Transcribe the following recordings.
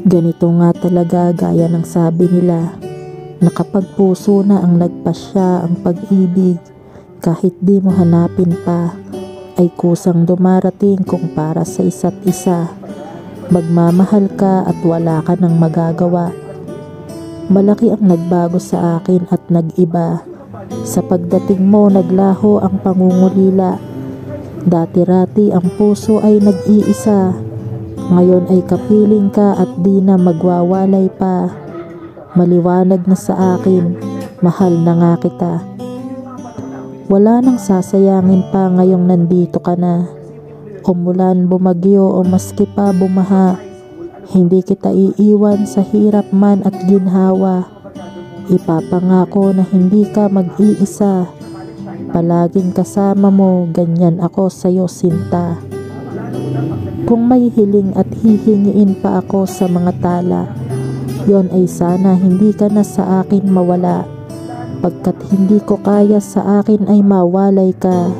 Ganito nga talaga gaya ng sabi nila, na kapag puso na ang nagpasya ang pag-ibig, kahit di mo hanapin pa, ay kusang dumarating kung para sa isa't isa. Magmamahal ka at wala ka nang magagawa. Malaki ang nagbago sa akin at nag-iba. Sa pagdating mo naglaho ang pangungulila. Dati-rati ang puso ay nag-iisa. Ngayon ay kapiling ka at di na magwawalay pa. Maliwanag na sa akin, mahal na nga kita. Wala nang sasayangin pa ngayong nandito ka na. Umulan, bumagyo o maski pa bumaha, hindi kita iiwan sa hirap man at ginhawa. Ipapangako na hindi ka mag-iisa. Palaging kasama mo, ganyan ako sa'yo sinta. Kung may hiling at hihingiin pa ako sa mga tala, yon ay sana hindi ka na sa akin mawala. Pagkat hindi ko kaya sa akin ay mawalay ka.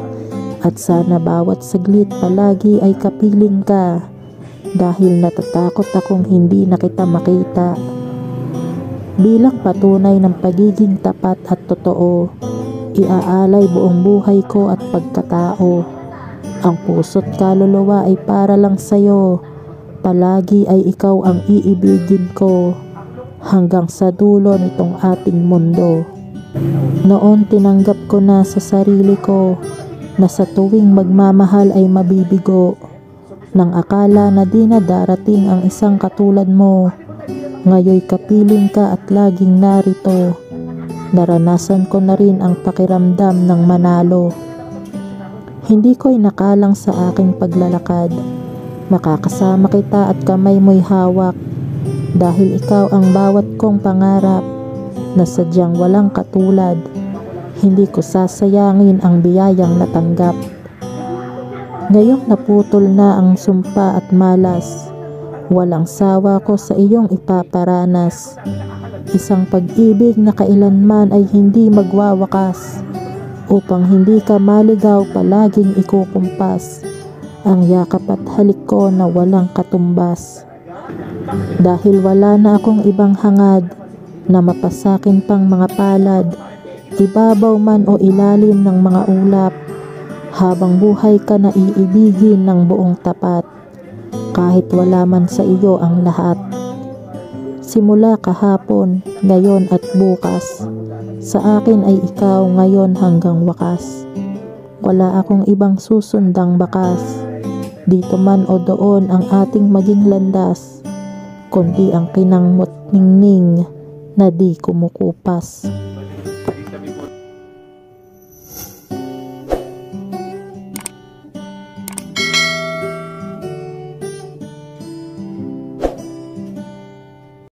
At sana bawat saglit palagi ay kapiling ka. Dahil natatakot akong hindi na kita makita. Bilang patunay ng pagiging tapat at totoo, iaalay buong buhay ko at pagkatao. Ang puso't kaluluwa ay para lang sa'yo. Palagi ay ikaw ang iibigin ko. Hanggang sa dulo nitong ating mundo. Noon tinanggap ko na sa sarili ko na sa tuwing magmamahal ay mabibigo. Nang akala na di na darating ang isang katulad mo, ngayoy kapiling ka at laging narito. Naranasan ko na rin ang pakiramdam ng manalo. Hindi ko inakalang sa aking paglalakad makakasama kita at kamay mo'y hawak. Dahil ikaw ang bawat kong pangarap na sadyang walang katulad. Hindi ko sasayangin ang biyayang natanggap. Ngayong naputol na ang sumpa at malas, walang sawa ko sa iyong ipaparanas. Isang pag-ibig na kailanman ay hindi magwawakas. Upang hindi ka maligaw palaging ikukumpas ang yakap at halik ko na walang katumbas. Dahil wala na akong ibang hangad na mapasakin pang mga palad, ibabaw man o ilalim ng mga ulap, habang buhay ka na iibigin ng buong tapat, kahit wala man sa iyo ang lahat. Simula kahapon, ngayon at bukas, sa akin ay ikaw ngayon hanggang wakas. Wala akong ibang susundang bakas, dito man o doon ang ating maging landas, kundi ang kinangmot ningning na di kumukupas.